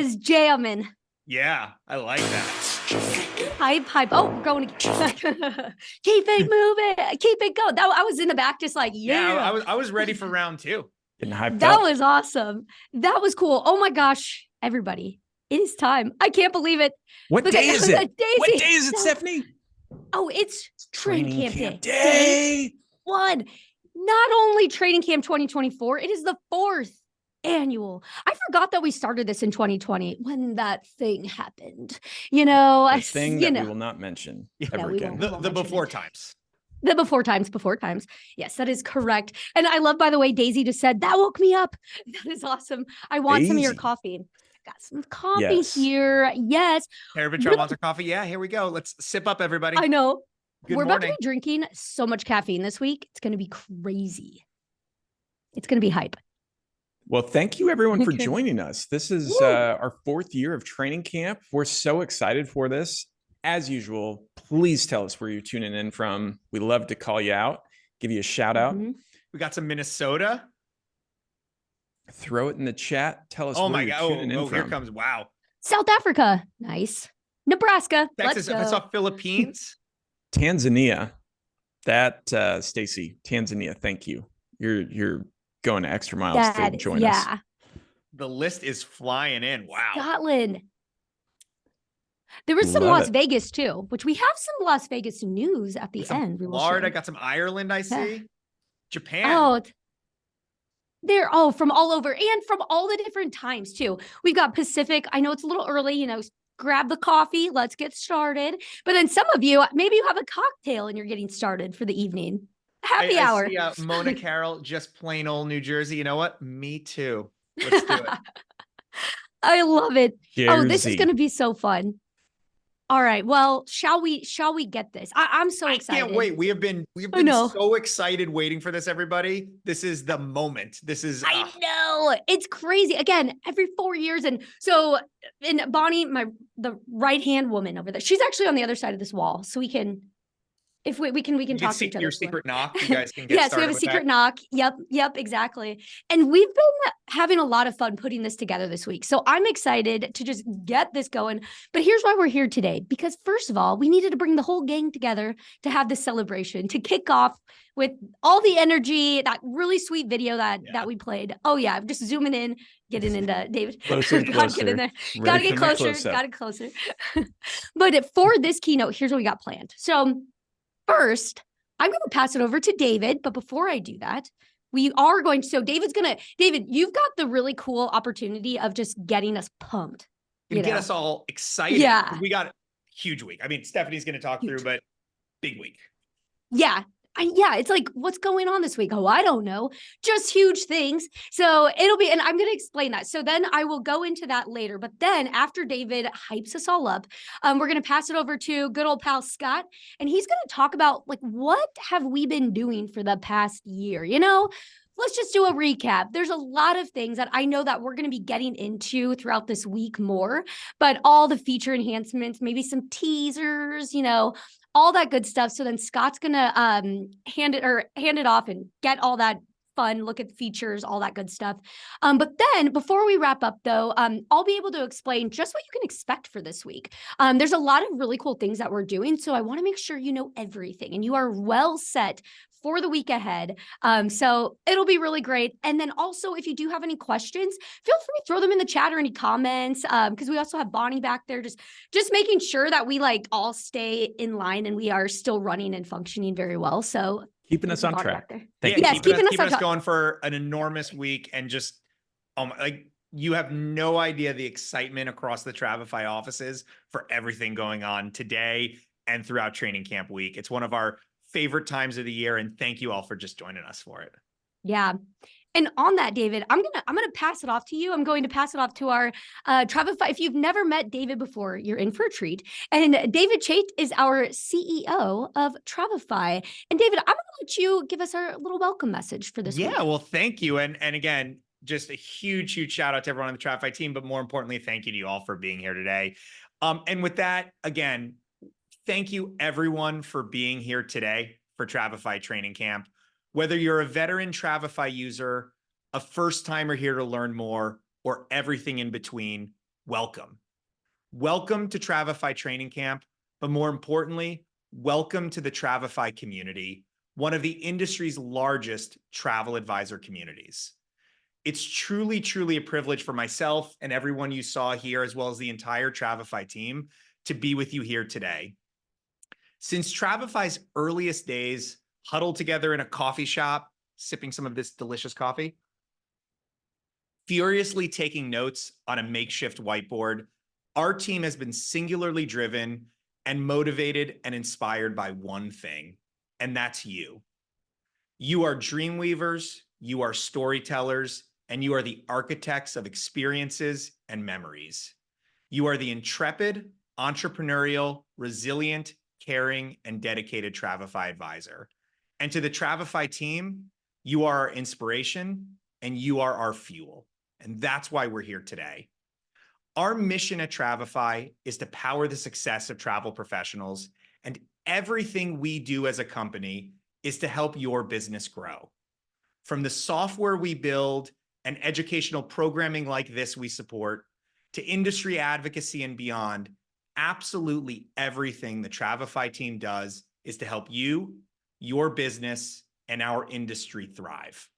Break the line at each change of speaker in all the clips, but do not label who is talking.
is jamming.
Yeah, I like that.
Hype. Oh, we're going to keep it moving. Keep it going. I was in the back just like, yeah.
I was ready for round 2.
Getting hyped
That
up.
was awesome. That was cool. Oh my gosh, everybody. It is time. I can't believe it.
What day is it?
Daisy.
What day is it, Stephanie?
Oh, it's training camp day.
Day
1. Not only training camp 2024, it is the 4th annual. I forgot that we started this in 2020 when that thing happened. You know,
The thing that we will not mention ever again.
The before times.
The before times. Yes, that is correct. And I love, by the way, Daisy just said, that woke me up. That is awesome. I want some of your coffee. I got some coffee here. Yes.
Travefy wants her coffee. Yeah, here we go. Let's sip up, everybody.
I know.
Good
We're
morning.
about to be drinking so much caffeine this week. It's going to be crazy. It's going to be hype.
Well, thank you everyone for joining us. This is our 4th year of training camp. We're so excited for this. As usual, please tell us where you're tuning in from. We love to call you out, give you a shout out.
We got some Minnesota.
Throw it in the chat. Tell us
Oh
where
my
you're
God.
tuning in from.
Here comes, wow.
South Africa. Nice. Nebraska.
Texas.
Let's go.
I saw Philippines.
Tanzania. That Stacy, Tanzania, thank you. You're going to extra miles to join us.
The list is flying in. Wow.
Scotland. There was some Las Vegas too, which we have some Las Vegas news at the end.
Florida, got some Ireland, I see. Japan.
Oh, they're from all over and from all the different times too. We've got Pacific. I know it's a little early, you know, grab the coffee. Let's get started. But then some of you, maybe you have a cocktail and you're getting started for the evening. Happy hour.
I see, Mona Carroll, just plain old New Jersey. You know what? Me too. Let's do it.
I love it.
Jersey.
Oh, this is going to be so fun. All right. Well, shall we get this? I'm so excited.
I can't wait. We've been so excited waiting for this, everybody. This is the moment. This is
I know. It's crazy. Again, every 4 years. And so Bonnie, the right-hand woman over there, she's actually on the other side of this wall. So we can we can talk to each other.
Your secret knock. You guys can get
yes, we have a secret knock. Yep, exactly. And we've been having a lot of fun putting this together this week. So I'm excited to just get this going. But here's why we're here today. Because first of all, we needed to bring the whole gang together to have this celebration, to kick off with all the energy, that really sweet video that we played. Oh yeah, I'm just zooming in, getting into David.
Closer and closer.
Get in there. Gotta get closer. Gotta get closer. But for this keynote, here's what we got planned. So first, I'm going to pass it over to David. But before I do that, we are going to, David, you've got the really cool opportunity of just getting us pumped.
Get us all excited.
Yeah.
We got a huge week. I mean, Stephanie's going to talk through, but big week.
Yeah. It's like, what's going on this week? Oh, I don't know. Just huge things. So it'll be, and I'm going to explain that. So then I will go into that later. But then after David hypes us all up, we're going to pass it over to good old pal Scott. And he's going to talk about like, what have we been doing for the past year? You know, let's just do a recap. There's a lot of things that I know that we're going to be getting into throughout this week more, but all the feature enhancements, maybe some teasers, you know, all that good stuff. So then Scott's going to hand it off and get all that fun, look at features, all that good stuff. But then before we wrap up though, I'll be able to explain just what you can expect for this week. There's a lot of really cool things that we're doing. So I want to make sure you know everything and you are well set for the week ahead. So it'll be really great. And then also, if you do have any questions, feel free to throw them in the chat or any comments, because we also have Bonnie back there, just making sure that we like all stay in line and we are still running and functioning very well. So
keeping us on track.
Keeping us going for an enormous week and just, like you have no idea the excitement across the Travefy offices for everything going on today and throughout training camp week. It's one of our favorite times of the year. And thank you all for just joining us for it.
Yeah. And on that, David, I'm gonna pass it off to you. I'm going to pass it off to our Travefy. If you've never met David before, you're in for a treat. And David Chait is our CEO of Travefy. And David, I'm gonna let you give us our little welcome message for this week.
Yeah, well, thank you. And again, just a huge shout out to everyone on the Travefy team, but more importantly, thank you to you all for being here today. And with that, again, thank you everyone for being here today for Travefy Training Camp. Whether you're a veteran Travefy user, a first timer here to learn more, or everything in between, welcome. Welcome to Travefy Training Camp, but more importantly, welcome to the Travefy community, one of the industry's largest travel advisor communities. It's truly, truly a privilege for myself and everyone you saw here, as well as the entire Travefy team, to be with you here today. Since Travefy's earliest days, huddled together in a coffee shop, sipping some of this delicious coffee, furiously taking notes on a makeshift whiteboard, our team has been singularly driven and motivated and inspired by one thing, and that's you. You are dreamweavers, you are storytellers, and you are the architects of experiences and memories. You are the intrepid, entrepreneurial, resilient, caring, and dedicated Travefy advisor. And to the Travefy team, you are our inspiration and you are our fuel. And that's why we're here today. Our mission at Travefy is to power the success of travel professionals, and everything we do as a company is to help your business grow. From the software we build and educational programming like this we support, to industry advocacy and beyond, absolutely everything the Travefy team does is to help you, your business, and our industry thrive.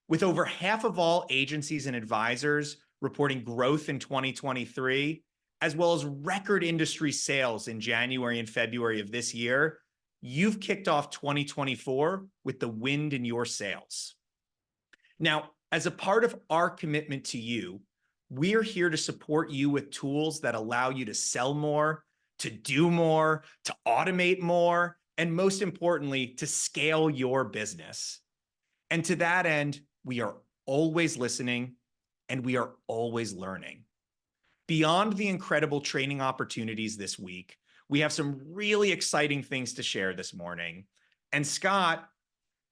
With over half of all agencies and advisors reporting growth in 2023, as well as record industry sales in January and February of this year, you've kicked off 2024 with the wind in your sails. Now, as a part of our commitment to you, we're here to support you with tools that allow you to sell more, to do more, to automate more, and most importantly, to scale your business. And to that end, we are always listening and we are always learning. Beyond the incredible training opportunities this week, we have some really exciting things to share this morning. And Scott,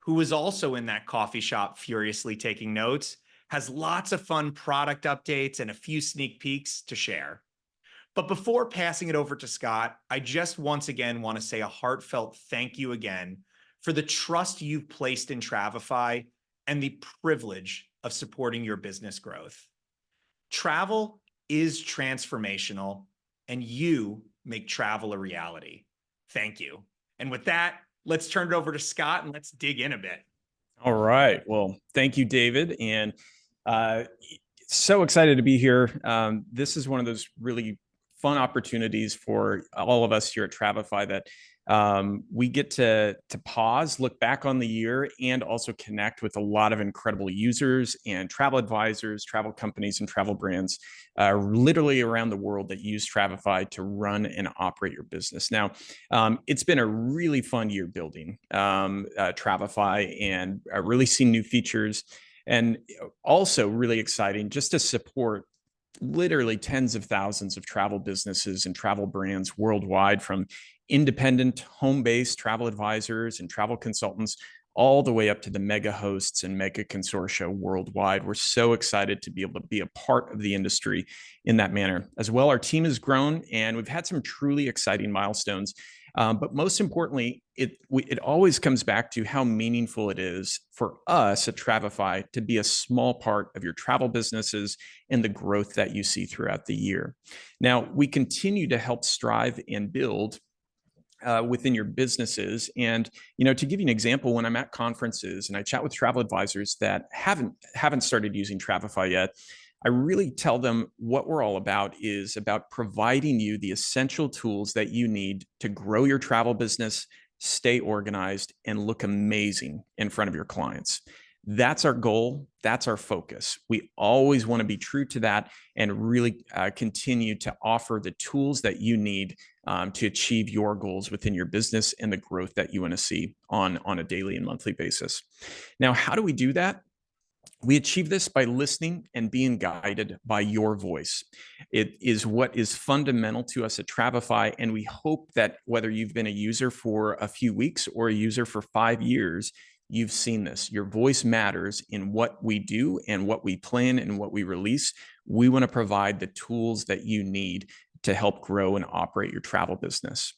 who was also in that coffee shop furiously taking notes, has lots of fun product updates and a few sneak peeks to share. But before passing it over to Scott, I just once again want to say a heartfelt thank you again for the trust you've placed in Travefy and the privilege of supporting your business growth. Travel is transformational, and you make travel a reality. Thank you. And with that, let's turn it over to Scott and let's dig in a bit.
All right. Well, thank you, David. And so excited to be here. This is one of those really fun opportunities for all of us here at Travefy that we get to pause, look back on the year, and also connect with a lot of incredible users and travel advisors, travel companies, and travel brands literally around the world that use Travefy to run and operate your business. Now, it's been a really fun year building Travefy and really seeing new features, and also really exciting just to support literally tens of thousands of travel businesses and travel brands worldwide, from independent home-based travel advisors and travel consultants all the way up to the mega hosts and mega consortia worldwide. We're so excited to be able to be a part of the industry in that manner. As well, our team has grown and we've had some truly exciting milestones. But most importantly, it always comes back to how meaningful it is for us at Travefy to be a small part of your travel businesses and the growth that you see throughout the year. Now, we continue to help strive and build within your businesses. And, to give you an example, when I'm at conferences and I chat with travel advisors that haven't started using Travefy yet, I really tell them what we're all about is about providing you the essential tools that you need to grow your travel business, stay organized, and look amazing in front of your clients. That's our goal. That's our focus. We always want to be true to that and really continue to offer the tools that you need to achieve your goals within your business and the growth that you want to see on a daily and monthly basis. Now, how do we do that? We achieve this by listening and being guided by your voice. It is what is fundamental to us at Travefy, and we hope that whether you've been a user for a few weeks or a user for 5 years, you've seen this. Your voice matters in what we do and what we plan and what we release. We want to provide the tools that you need to help grow and operate your travel business.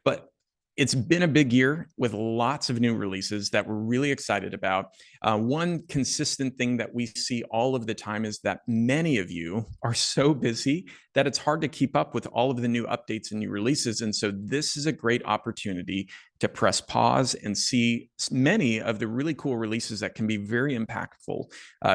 But It's been a big year with lots of new releases that we're really excited about. One consistent thing that we see all of the time is that many of you are so busy that it's hard to keep up with all of the new updates and new releases. And so this is a great opportunity to press pause and see many of the really cool releases that can be very impactful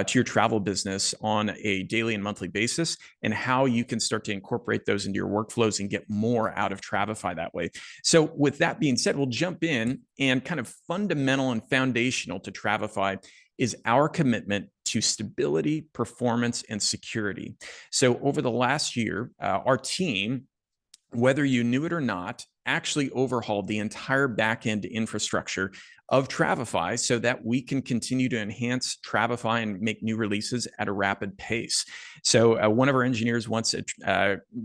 to your travel business on a daily and monthly basis, and how you can start to incorporate those into your workflows and get more out of Travefy that way. So with that being said, we'll jump in, and kind of fundamental and foundational to Travefy is our commitment to stability, performance, and security. So over the last year, our team, whether you knew it or not, actually overhauled the entire back-end infrastructure of Travefy so that we can continue to enhance Travefy and make new releases at a rapid pace. So one of our engineers once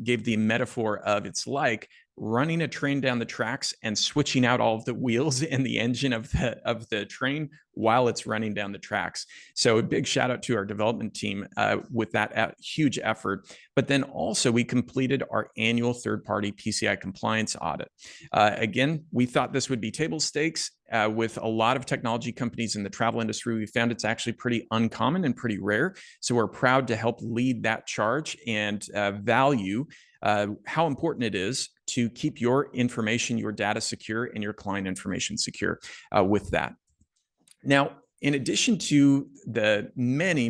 gave the metaphor of, it's like running a train down the tracks and switching out all of the wheels in the engine of the train while it's running down the tracks. So a big shout out to our development team with that huge effort. But then also we completed our annual third-party PCI compliance audit. Again, we thought this would be table stakes. With a lot of technology companies in the travel industry, we found it's actually pretty uncommon and pretty rare. So we're proud to help lead that charge and value how important it is to keep your information, your data secure, and your client information secure with that. Now, in addition to the many,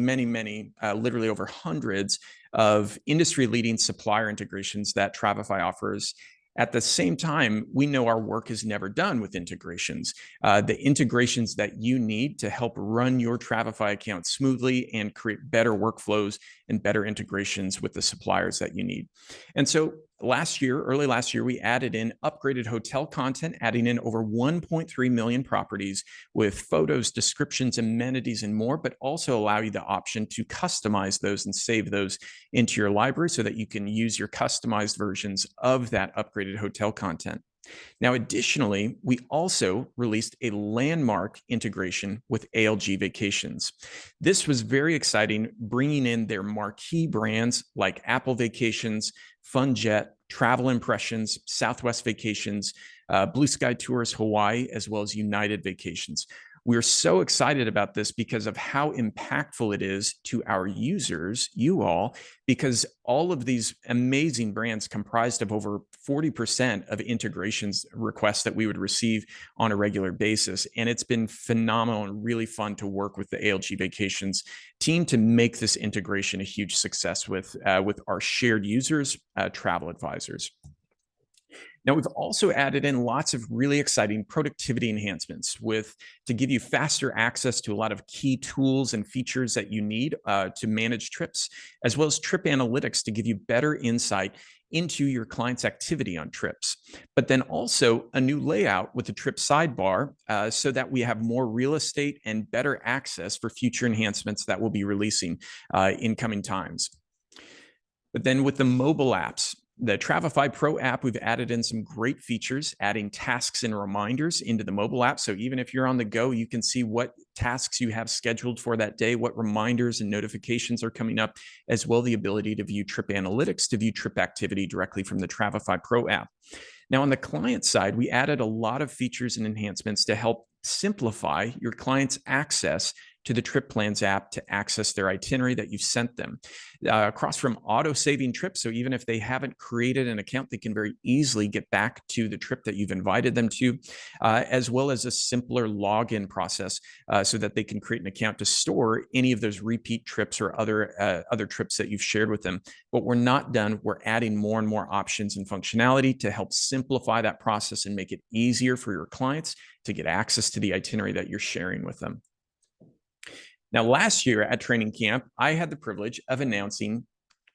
literally over hundreds of industry-leading supplier integrations that Travefy offers, at the same time, we know our work is never done with integrations. The integrations that you need to help run your Travefy account smoothly and create better workflows and better integrations with the suppliers that you need. And so early last year, we added in upgraded hotel content, adding in over 1.3 million properties with photos, descriptions, amenities, and more, but also allow you the option to customize those and save those into your library so that you can use your customized versions of that upgraded hotel content. Now, additionally, we also released a landmark integration with ALG Vacations. This was very exciting, bringing in their marquee brands like Apple Vacations, FunJet, Travel Impressions, Southwest Vacations, Blue Sky Tours Hawaii, as well as United Vacations. We're so excited about this because of how impactful it is to our users, you all, because all of these amazing brands comprised of over 40% of integrations requests that we would receive on a regular basis. And it's been phenomenal and really fun to work with the ALG Vacations team to make this integration a huge success with our shared users, travel advisors. Now, we've also added in lots of really exciting productivity enhancements to give you faster access to a lot of key tools and features that you need to manage trips, as well as trip analytics to give you better insight into your client's activity on trips. But then also a new layout with the trip sidebar so that we have more real estate and better access for future enhancements that we'll be releasing in coming times. But then with the mobile apps, the Travefy Pro app, we've added in some great features, adding tasks and reminders into the mobile app. So even if you're on the go, you can see what tasks you have scheduled for that day, what reminders and notifications are coming up, as well as the ability to view trip analytics, to view trip activity directly from the Travefy Pro app. Now, on the client side, we added a lot of features and enhancements to help simplify your client's access to the Trip Plans app to access their itinerary that you've sent them. Across from auto-saving trips, so even if they haven't created an account, they can very easily get back to the trip that you've invited them to, as well as a simpler login process so that they can create an account to store any of those repeat trips or other trips that you've shared with them. But we're not done. We're adding more and more options and functionality to help simplify that process and make it easier for your clients to get access to the itinerary that you're sharing with them. Now, last year at Training Camp, I had the privilege of announcing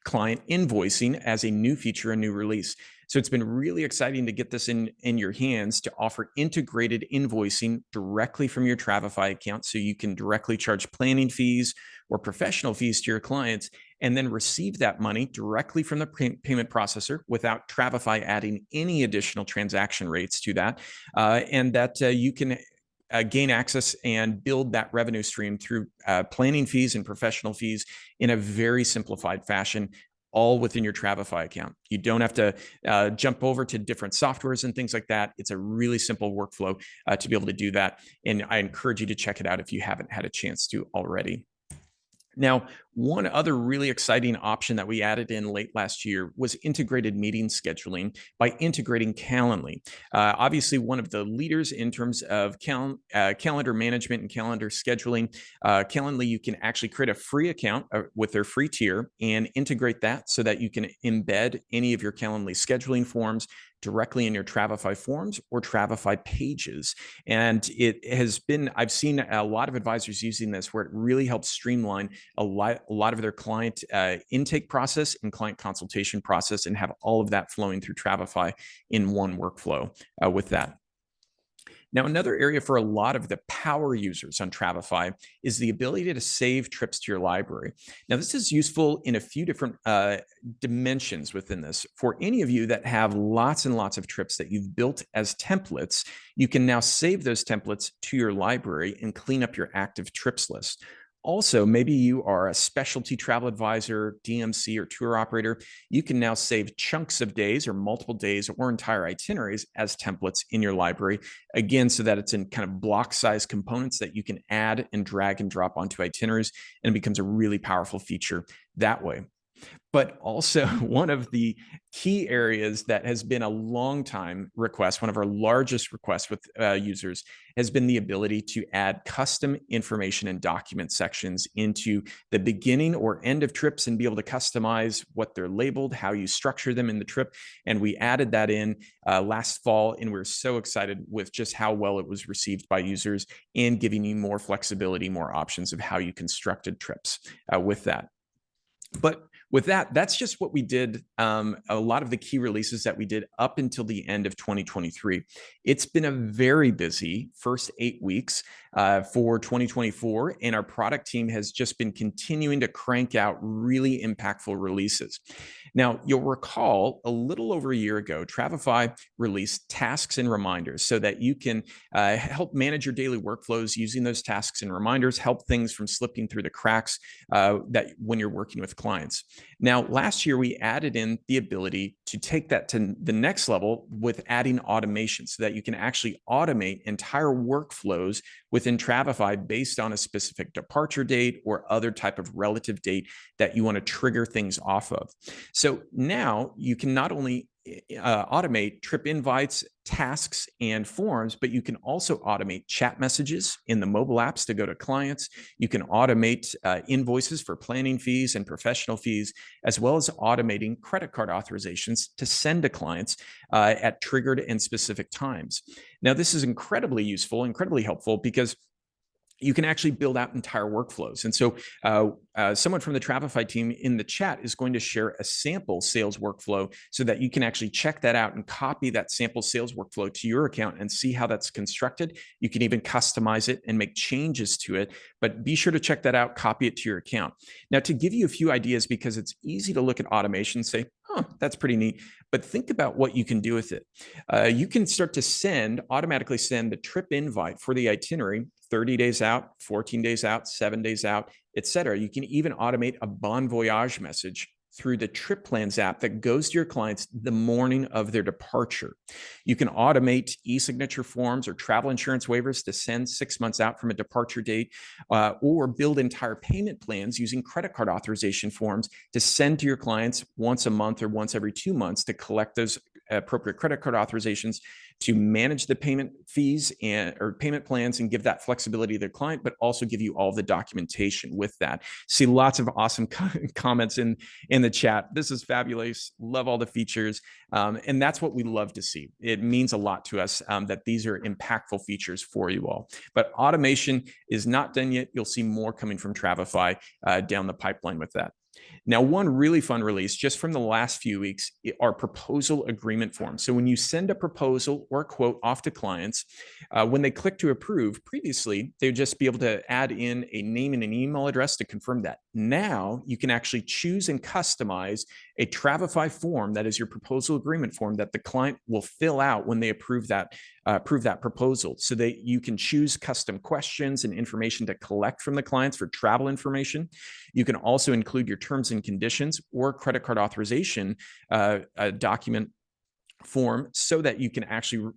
client invoicing as a new feature, a new release. So it's been really exciting to get this in your hands to offer integrated invoicing directly from your Travefy account, so you can directly charge planning fees or professional fees to your clients and then receive that money directly from the payment processor without Travefy adding any additional transaction rates to that, and that you can gain access and build that revenue stream through planning fees and professional fees in a very simplified fashion, all within your Travefy account. You don't have to jump over to different softwares and things like that. It's a really simple workflow to be able to do that. And I encourage you to check it out if you haven't had a chance to already. Now, one other really exciting option that we added in late last year was integrated meeting scheduling by integrating Calendly. Obviously, one of the leaders in terms of calendar management and calendar scheduling. Calendly, you can actually create a free account with their free tier and integrate that so that you can embed any of your Calendly scheduling forms directly in your Travefy forms or Travefy pages. And it has been, I've seen a lot of advisors using this where it really helps streamline a lot of their client intake process and client consultation process and have all of that flowing through Travefy in one workflow with that. Now, another area for a lot of the power users on Travefy is the ability to save trips to your library. Now, this is useful in a few different dimensions within this. For any of you that have lots and lots of trips that you've built as templates, you can now save those templates to your library and clean up your active trips list. Also, maybe you are a specialty travel advisor, DMC, or tour operator. You can now save chunks of days or multiple days or entire itineraries as templates in your library, again, so that it's in kind of block size components that you can add and drag and drop onto itineraries, and it becomes a really powerful feature that way. But also one of the key areas that has been a long time request, one of our largest requests with users, has been the ability to add custom information and document sections into the beginning or end of trips and be able to customize what they're labeled, how you structure them in the trip. And we added that in last fall, and we're so excited with just how well it was received by users and giving you more flexibility, more options of how you constructed trips with that. But with that, that's just what we did. A lot of the key releases that we did up until the end of 2023. It's been a very busy first 8 weeks for 2024, and our product team has just been continuing to crank out really impactful releases. Now, you'll recall a little over a year ago, Travefy released tasks and reminders so that you can help manage your daily workflows using those tasks and reminders, help things from slipping through the cracks that when you're working with clients. Now, last year, we added in the ability to take that to the next level with adding automation so that you can actually automate entire workflows within Travefy based on a specific departure date or other type of relative date that you want to trigger things off of. So now you can not only automate trip invites, tasks, and forms, but you can also automate chat messages in the mobile apps to go to clients. You can automate invoices for planning fees and professional fees, as well as automating credit card authorizations to send to clients at triggered and specific times. Now, this is incredibly useful, incredibly helpful because you can actually build out entire workflows. And so someone from the Travefy team in the chat is going to share a sample sales workflow so that you can actually check that out and copy that sample sales workflow to your account and see how that's constructed. You can even customize it and make changes to it, but be sure to check that out, copy it to your account. Now, to give you a few ideas, because it's easy to look at automation and say, oh, that's pretty neat, but think about what you can do with it. You can start to automatically send the trip invite for the itinerary 30 days out, 14 days out, 7 days out, et cetera. You can even automate a bon voyage message through the Trip Plans app that goes to your clients the morning of their departure. You can automate e-signature forms or travel insurance waivers to send 6 months out from a departure date, or build entire payment plans using credit card authorization forms to send to your clients once a month or once every 2 months to collect those appropriate credit card authorizations to manage the payment fees or payment plans and give that flexibility to their client, but also give you all the documentation with that. See lots of awesome comments in the chat. This is fabulous. Love all the features. And that's what we love to see. It means a lot to us that these are impactful features for you all. But automation is not done yet. You'll see more coming from Travefy down the pipeline with that. Now, one really fun release just from the last few weeks are proposal agreement forms. So when you send a proposal or a quote off to clients, when they click to approve, previously, they would just be able to add in a name and an email address to confirm that. Now, you can actually choose and customize a Travefy form that is your proposal agreement form that the client will fill out when they approve that proposal, so that you can choose custom questions and information to collect from the clients for travel information. You can also include your terms and conditions or credit card authorization document form, so that you can actually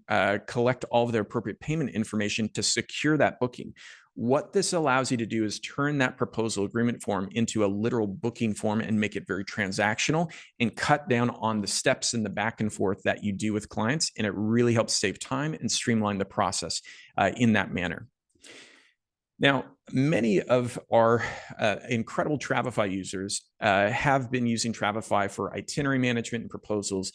collect all of the appropriate payment information to secure that booking. What this allows you to do is turn that proposal agreement form into a literal booking form and make it very transactional and cut down on the steps and the back and forth that you do with clients. And it really helps save time and streamline the process in that manner. Now, many of our incredible Travefy users have been using Travefy for itinerary management and proposals,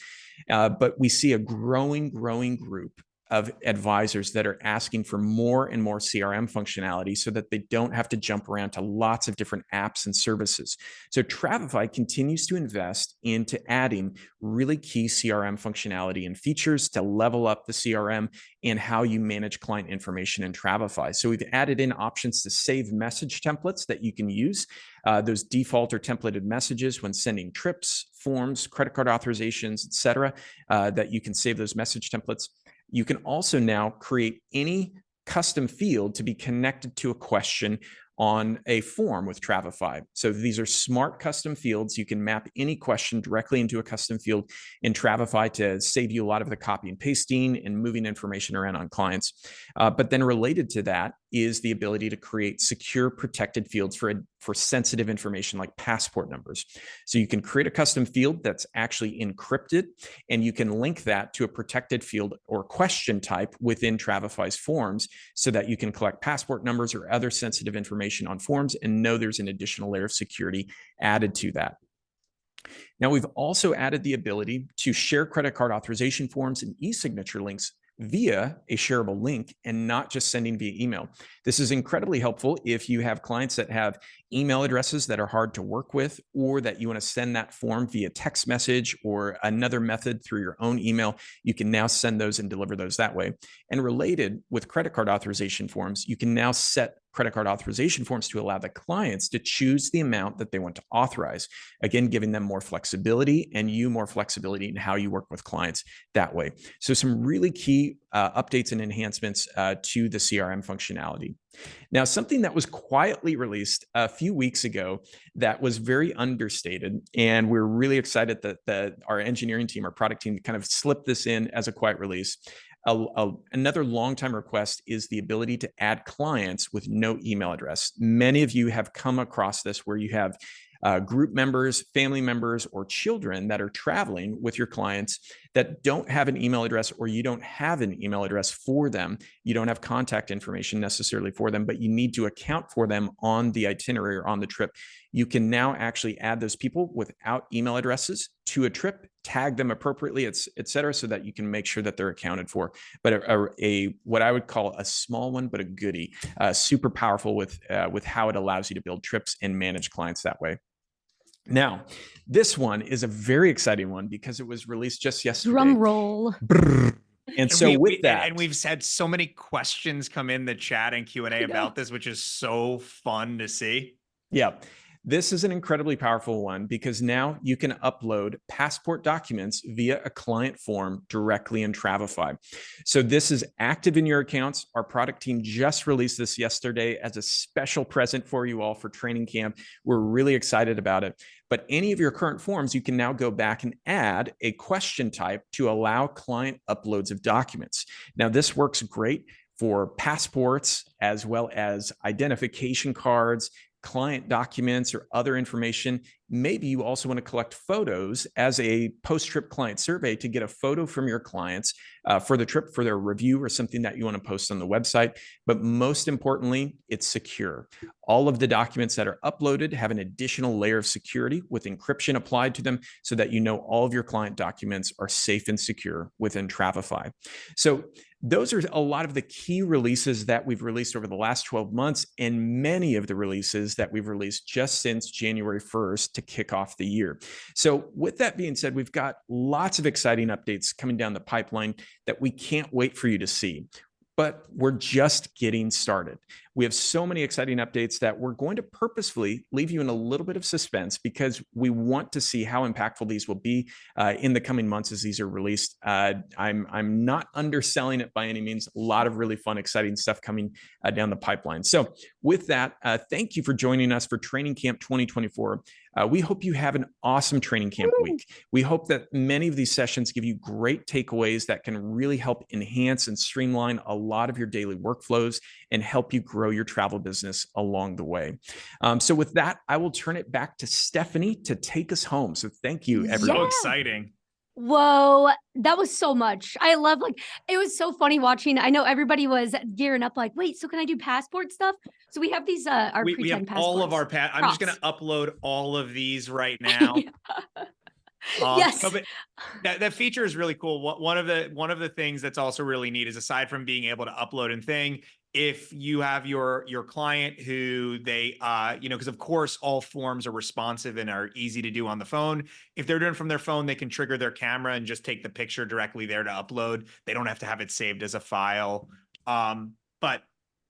but we see a growing group of advisors that are asking for more and more CRM functionality so that they don't have to jump around to lots of different apps and services. So Travefy continues to invest into adding really key CRM functionality and features to level up the CRM and how you manage client information in Travefy. So we've added in options to save message templates that you can use, those default or templated messages when sending trips, forms, credit card authorizations, etc., that you can save those message templates. You can also now create any custom field to be connected to a question on a form with Travefy. So these are smart custom fields. You can map any question directly into a custom field in Travefy to save you a lot of the copy and pasting and moving information around on clients. But then related to that is the ability to create secure protected fields for sensitive information like passport numbers. So you can create a custom field that's actually encrypted, and you can link that to a protected field or question type within Travefy's forms so that you can collect passport numbers or other sensitive information on forms and know there's an additional layer of security added to that. Now, we've also added the ability to share credit card authorization forms and e-signature links via a shareable link and not just sending via email. This is incredibly helpful if you have clients that have email addresses that are hard to work with, or that you want to send that form via text message or another method through your own email. You can now send those and deliver those that way. And related with credit card authorization forms, you can now set credit card authorization forms to allow the clients to choose the amount that they want to authorize. Again, giving them more flexibility and you more flexibility in how you work with clients that way. So some really key updates and enhancements to the CRM functionality. Now, something that was quietly released a few weeks ago that was very understated, and we're really excited that our engineering team, our product team, kind of slipped this in as a quiet release. Another long-time request is the ability to add clients with no email address. Many of you have come across this where you have group members, family members, or children that are traveling with your clients that don't have an email address, or you don't have an email address for them. You don't have contact information necessarily for them, but you need to account for them on the itinerary or on the trip. You can now actually add those people without email addresses to a trip, tag them appropriately, et cetera, so that you can make sure that they're accounted for. But what I would call a small one, but a goodie, super powerful with how it allows you to build trips and manage clients that way. Now, this one is a very exciting one because it was released just yesterday.
Drum roll.
And so with that,
and we've had so many questions come in the chat and Q&A about this, which is so fun to see.
Yeah. This is an incredibly powerful one because now you can upload passport documents via a client form directly in Travefy. So this is active in your accounts. Our product team just released this yesterday as a special present for you all for training camp. We're really excited about it. But any of your current forms, you can now go back and add a question type to allow client uploads of documents. Now, this works great for passports as well as identification cards, client documents, or other information. Maybe you also want to collect photos as a post-trip client survey to get a photo from your clients for the trip, for their review, or something that you want to post on the website. But most importantly, it's secure. All of the documents that are uploaded have an additional layer of security with encryption applied to them so that you know all of your client documents are safe and secure within Travefy. So those are a lot of the key releases that we've released over the last 12 months, and many of the releases that we've released just since January 1st to kick off the year. So with that being said, we've got lots of exciting updates coming down the pipeline that we can't wait for you to see. but we're just getting started. We have so many exciting updates that we're going to purposefully leave you in a little bit of suspense because we want to see how impactful these will be in the coming months as these are released. I'm not underselling it by any means. A lot of really fun, exciting stuff coming down the pipeline. So with that, thank you for joining us for Training Camp 2024. We hope you have an awesome training camp week. We hope that many of these sessions give you great takeaways that can really help enhance and streamline a lot of your daily workflows and help you grow your travel business along the way. So with that, I will turn it back to Stephanie to take us home. So thank you, everyone.
So exciting.
Whoa, that was so much. I love, like, it was so funny watching. I know everybody was gearing up like, wait, so can I do passport stuff? So we have these, our
We
pretend
have
passports.
all of our I'm just going to upload all of these right now.
Yes.
No, but that feature is really cool. One of the things that's also really neat is, aside from being able to upload and thing, if you have your client who they, because of course all forms are responsive and are easy to do on the phone. If they're doing from their phone, they can trigger their camera and just take the picture directly there to upload. They don't have to have it saved as a file. But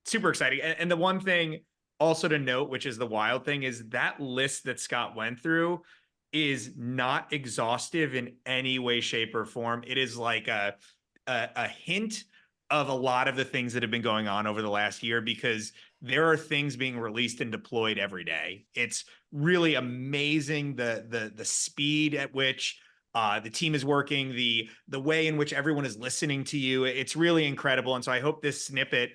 super exciting. And the one thing also to note, which is the wild thing, is that list that Scott went through is not exhaustive in any way, shape, or form. It is like a hint of a lot of the things that have been going on over the last year, because there are things being released and deployed every day. It's really amazing the speed at which the team is working, the way in which everyone is listening to you. It's really incredible. And so I hope this snippet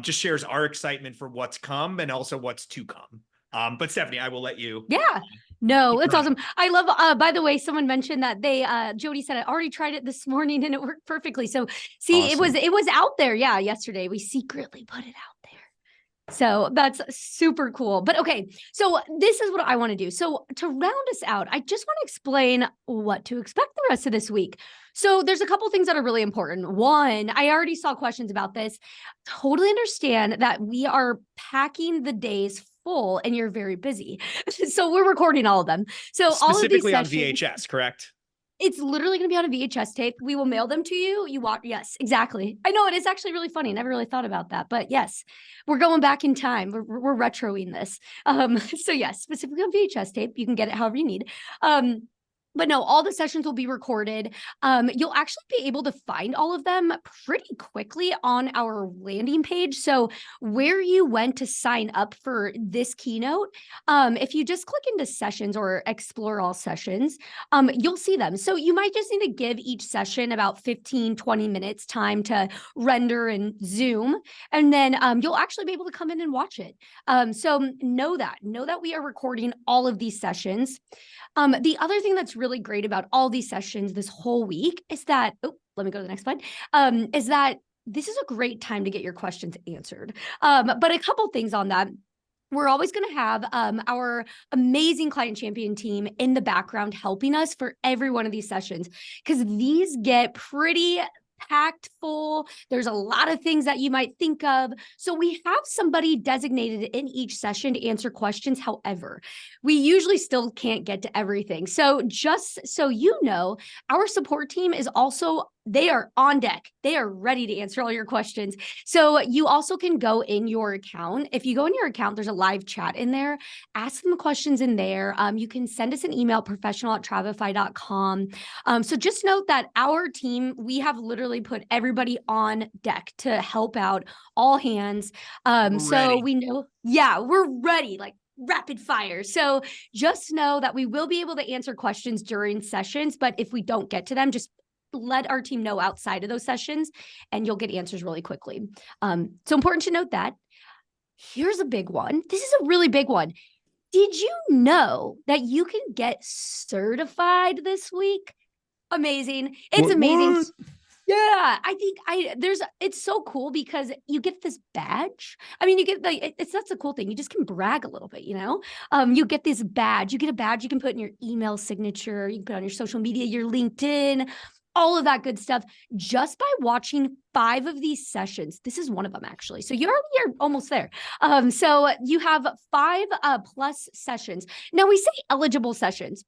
just shares our excitement for what's come and also what's to come. But Stephanie, I will let you.
Yeah. No, it's awesome. I love, by the way, someone mentioned that they, Jody said, I already tried it this morning and it worked perfectly. So see,
Awesome.
it was out there. Yeah. Yesterday we secretly put it out there. So that's super cool. But okay, so this is what I want to do. So to round us out, I just want to explain what to expect the rest of this week. So there's a couple things that are really important. One, I already saw questions about this. Totally understand that we are packing the days full and you're very busy. So we're recording all of them. So
Specifically
all of these
on VHS, correct?
It's literally going to be on a VHS tape. We will mail them to you. You want, yes, exactly. I know it is actually really funny. I never really thought about that, but yes, we're going back in time. We're retroing this. So yes, specifically on VHS tape, you can get it however you need. But no, all the sessions will be recorded. You'll actually be able to find all of them pretty quickly on our landing page. So where you went to sign up for this keynote, if you just click into sessions or explore all sessions, you'll see them. So you might just need to give each session about 15, 20 minutes time to render and zoom. And then you'll actually be able to come in and watch it. So know that we are recording all of these sessions. The other thing that's really great about all these sessions this whole week is that, let me go to the next slide, is that this is a great time to get your questions answered. But a couple things on that. We're always going to have our amazing client champion team in the background helping us for every one of these sessions, because these get pretty packed full. There's a lot of things that you might think of. So we have somebody designated in each session to answer questions. However, we usually still can't get to everything. So just so you know, our support team is also, they are on deck. They are ready to answer all your questions. So you also can go in your account. If you go in your account, there's a live chat in there. Ask them questions in there. You can send us an email, professional@travefy.com. So just note that our team, we have literally put everybody on deck to help out, all hands. So we know, yeah, we're ready, like rapid fire. So just know that we will be able to answer questions during sessions, but if we don't get to them, just let our team know outside of those sessions and you'll get answers really quickly. So important to note that. Here's a big one. This is a really big one. Did you know that you can get certified this week? Amazing. It's amazing. What? Yeah, I think it's so cool because you get this badge. I mean, you get that's a cool thing. You just can brag a little bit, you know? You get this badge, you get a badge you can put in your email signature, you can put on your social media, your LinkedIn, all of that good stuff, just by watching 5 of these sessions. This is one of them, actually. So you're almost there. So you have 5 plus sessions. Now we say eligible sessions.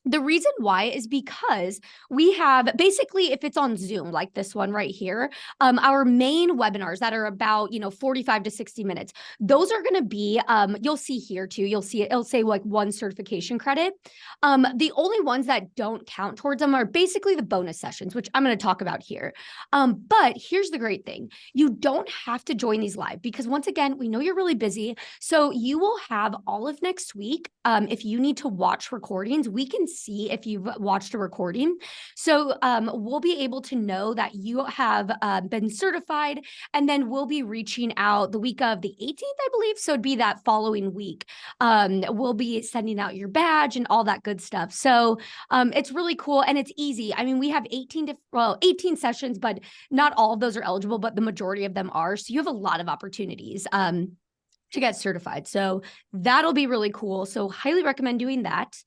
The reason why is because we have basically, if it's on Zoom, like this one right here, our main webinars that are about, 45 to 60 minutes, those are going to be, you'll see here too, you'll see it'll say like 1 certification credit. The only ones that don't count towards them are basically the bonus sessions, which I'm going to talk about here. But here's the great thing. You don't have to join these live because once again, we know you're really busy. So you will have all of next week. If you need to watch recordings, we can see if you've watched a recording. So we'll be able to know that you have been certified, and then we'll be reaching out the week of the 18th, I believe. So it'd be that following week. We'll be sending out your badge and all that good stuff. So it's really cool and it's easy. I mean, we have 18 sessions, but not all of those are eligible, but the majority of them are. So you have a lot of opportunities to get certified. So that'll be really cool. So highly recommend doing that.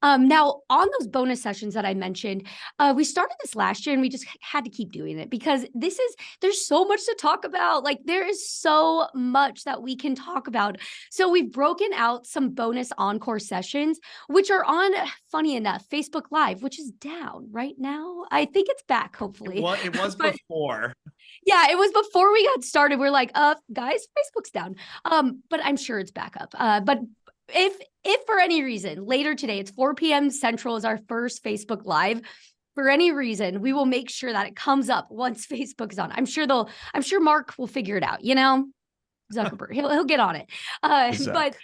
Now, on those bonus sessions that I mentioned, we started this last year and we just had to keep doing it because there's so much to talk about. Like there is so much that we can talk about. So we've broken out some bonus encore sessions, which are on, funny enough, Facebook Live, which is down right now. I think it's back, hopefully.
Well, it was before.
Yeah, it was before we got started. We're like, guys, Facebook's down. But I'm sure it's back up. But if for any reason later today, it's 4 p.m. Central is our first Facebook Live. For any reason, we will make sure that it comes up once Facebook is on. I'm sure Mark will figure it out, Zuckerberg, he'll get on it. But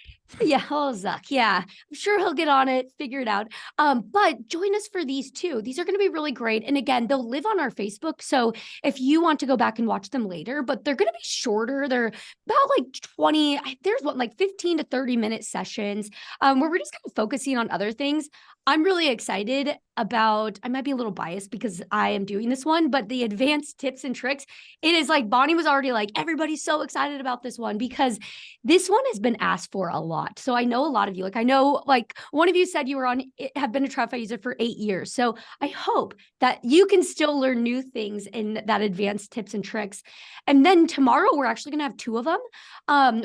yeah, Zuck. Yeah, I'm sure he'll get on it, figure it out. But join us for these too. These are going to be really great. And again, they'll live on our Facebook. So if you want to go back and watch them later, but they're going to be shorter. They're about like 15 to 30 minute sessions where we're just kind of focusing on other things. I'm really excited about, I might be a little biased because I am doing this one, but the advanced tips and tricks, it is like Bonnie was already like, everybody's so excited about this one because this one has been asked for a lot. So I know a lot of you, I know one of you said you have been a Travefy user for 8 years. So I hope that you can still learn new things in that advanced tips and tricks. And then tomorrow, we're actually going to have 2 of them. I'm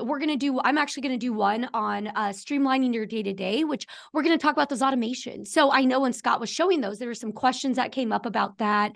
actually going to do one on streamlining your day-to-day, which we're going to talk about those automations. So I know when Scott was showing those, there were some questions that came up about that.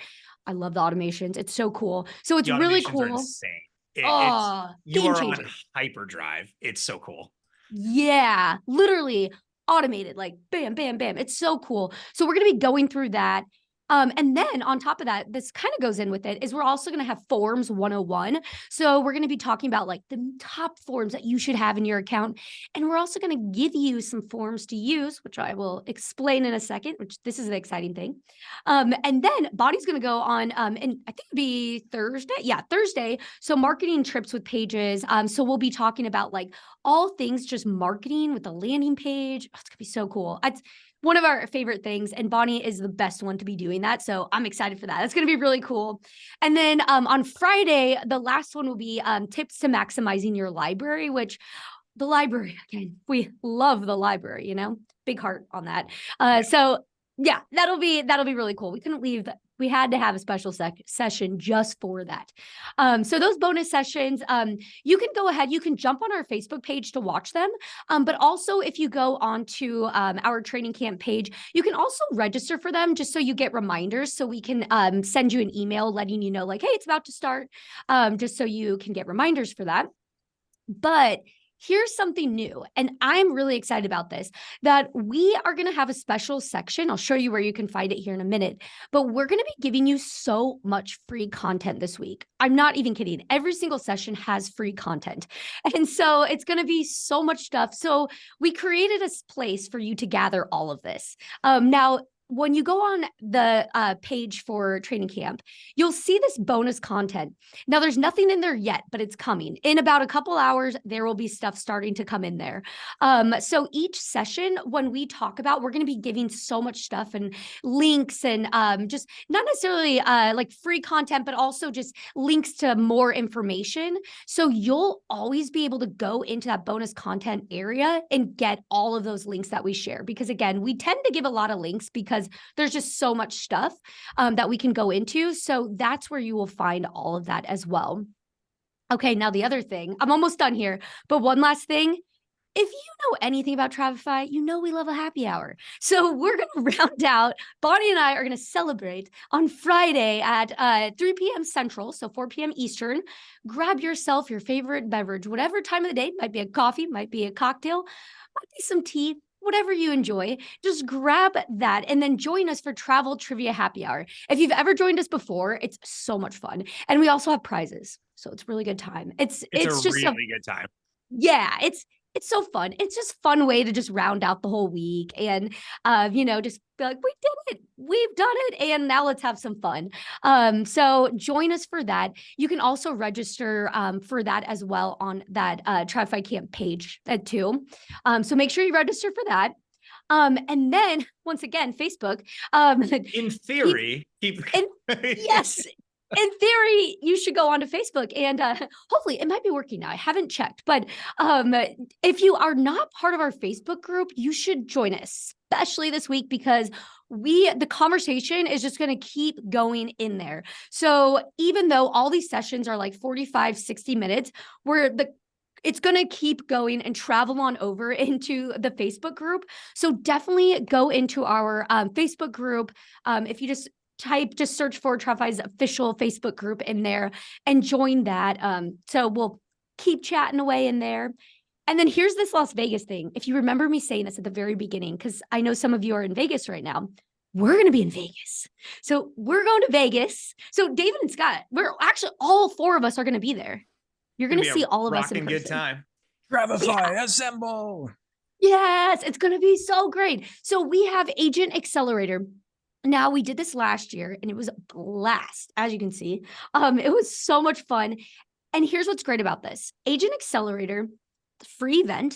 I love the automations. It's so cool. So it's really cool.
Are insane. You are on hyperdrive. It's so cool.
Yeah, literally automated, like bam, bam, bam. It's so cool. So we're going to be going through that. And then on top of that, this kind of goes in with it, is we're also going to have Forms 101. So we're going to be talking about like the top forms that you should have in your account. And we're also going to give you some forms to use, which I will explain in a second, which this is an exciting thing. And then Bonnie's going to go on, and I think it'd be Thursday. Yeah, Thursday. So marketing trips with pages. So we'll be talking about like all things just marketing with the landing page. Oh, it's going to be so cool. It's one of our favorite things, and Bonnie is the best one to be doing that. So I'm excited for that. It's going to be really cool. And then on Friday, the last one will be tips to maximizing your library, which the library, again, we love the library, big heart on that. So yeah, that'll be really cool. We couldn't leave. We had to have a special session just for that. So those bonus sessions, you can go ahead, you can jump on our Facebook page to watch them. But also if you go onto our training camp page, you can also register for them just so you get reminders. So we can send you an email letting you know like, hey, it's about to start, just so you can get reminders for that. But here's something new, and I'm really excited about this, that we are going to have a special section. I'll show you where you can find it here in a minute, but we're going to be giving you so much free content this week. I'm not even kidding. Every single session has free content. And so it's going to be so much stuff. So we created a place for you to gather all of this. Now, when you go on the page for training camp, you'll see this bonus content. Now, there's nothing in there yet, but it's coming. In about a couple hours, there will be stuff starting to come in there. So each session, when we talk about, we're going to be giving so much stuff and links and just not necessarily like free content, but also just links to more information. So you'll always be able to go into that bonus content area and get all of those links that we share. Because again, we tend to give a lot of links because there's just so much stuff that we can go into. So that's where you will find all of that as well. Okay, now the other thing, I'm almost done here, but one last thing. if you know anything about Travefy, you know we love a happy hour. So we're going to round out. Bonnie and I are going to celebrate on Friday at 3 p.m. Central, so 4 p.m. Eastern. Grab yourself your favorite beverage, whatever time of the day. Might be a coffee, might be a cocktail, might be some tea, whatever you enjoy. Just grab that and then join us for Travel Trivia Happy Hour. If you've ever joined us before, it's so much fun. And we also have prizes. So it's really good time. It's
a
just
really good time.
Yeah, it's so fun. It's just a fun way to just round out the whole week and, just be like, we did it. We've done it. And now let's have some fun. So join us for that. You can also register for that as well on that Travefy Camp page too. So make sure you register for that. And then once again, Facebook.
In theory,
yes. In theory, you should go onto Facebook and hopefully it might be working now. I haven't checked, but if you are not part of our Facebook group, you should join us, especially this week, because the conversation is just going to keep going in there. So even though all these sessions are like 45, 60 minutes, it's going to keep going and travel on over into the Facebook group. So definitely go into our Facebook group. If you just search for Travefy's official Facebook group in there and join that. So we'll keep chatting away in there. And then here's this Las Vegas thing. If you remember me saying this at the very beginning, because I know some of you are in Vegas right now, we're going to be in Vegas. So we're going to Vegas. So David and Scott, we're actually, all four of us are going to be there. You're going to see all of us in person.
Good time.
Travefy, assemble.
Yes, it's going to be so great. So we have Agent Accelerator. Now, we did this last year and it was a blast, as you can see. It was so much fun. And here's what's great about this. Agent Accelerator, free event,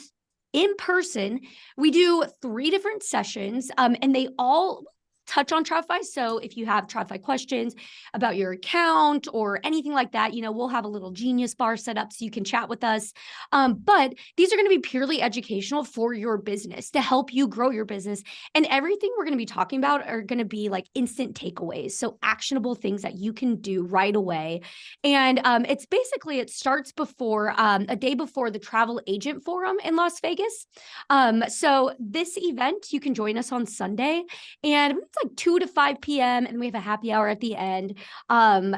in person. We do 3 different sessions and they all touch on Travefy. So if you have Travefy questions about your account or anything like that, we'll have a little genius bar set up so you can chat with us. But these are going to be purely educational for your business to help you grow your business. And everything we're going to be talking about are going to be like instant takeaways. So actionable things that you can do right away. And it starts before a day before the Travel Agent Forum in Las Vegas. So this event, you can join us on Sunday and it's like 2 to 5 p.m. and we have a happy hour at the end.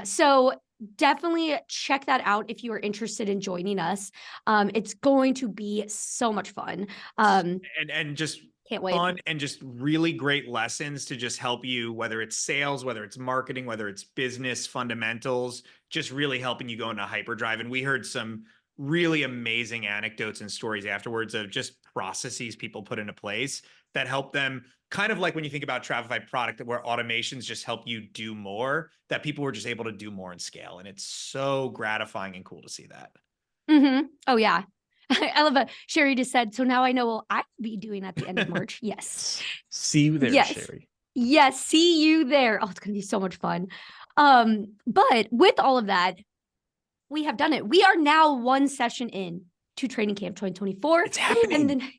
So definitely check that out if you are interested in joining us. It's going to be so much fun.
And just
can't wait.
Fun and just really great lessons to just help you, whether it's sales, whether it's marketing, whether it's business fundamentals, just really helping you go into hyperdrive. And we heard some really amazing anecdotes and stories afterwards of just processes people put into place that help them, kind of like when you think about Travefy product, where automations just help you do more, that people were just able to do more and scale. And it's so gratifying and cool to see that.
Mm-hmm. Oh, yeah. I love it. Sherry just said, so now I know what I'll be doing at the end of March. Yes.
See you there,
yes.
Sherry.
Yes, see you there. Oh, it's going to be so much fun. But with all of that, we have done it. We are now 1 session in to Training Camp 2024.
It's happening.
And then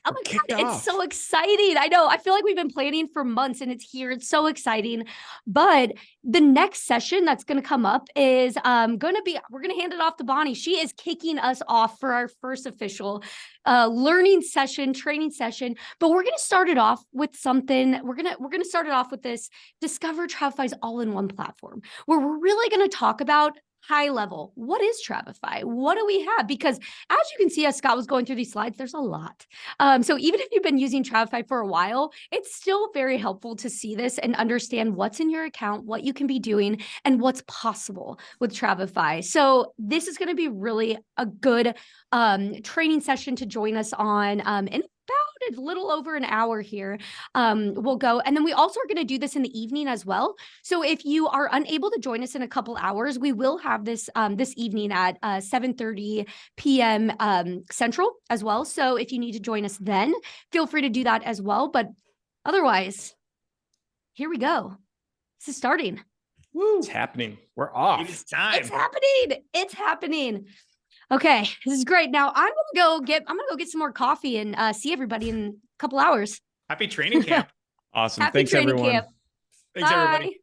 oh my God, it's so exciting. I know. I feel like we've been planning for months and it's here. It's so exciting. But the next session that's going to come up is we're going to hand it off to Bonnie. She is kicking us off for our first official learning session, training session. But we're going to start it off with something. We're going to start it off with this Discover Travefy's all-in-one platform, where we're really going to talk about high level. What is Travefy? What do we have? Because as you can see, as Scott was going through these slides, there's a lot. So even if you've been using Travefy for a while, it's still very helpful to see this and understand what's in your account, what you can be doing, and what's possible with Travefy. So this is going to be really a good training session to join us on in about a little over an hour here. We'll go. And then we also are going to do this in the evening as well. So if you are unable to join us in a couple hours, we will have this this evening at 7:30 p.m. Central as well. So if you need to join us then, feel free to do that as well. But otherwise, here we go. This is starting.
Woo. It's happening. We're off.
It's time.
It's happening. It's happening. Okay, this is great. Now I'm gonna go get some more coffee and see everybody in a couple hours.
Happy training camp.
Awesome.
Happy
Thanks,
training
everyone.
camp.
Thanks,
Bye.
everybody.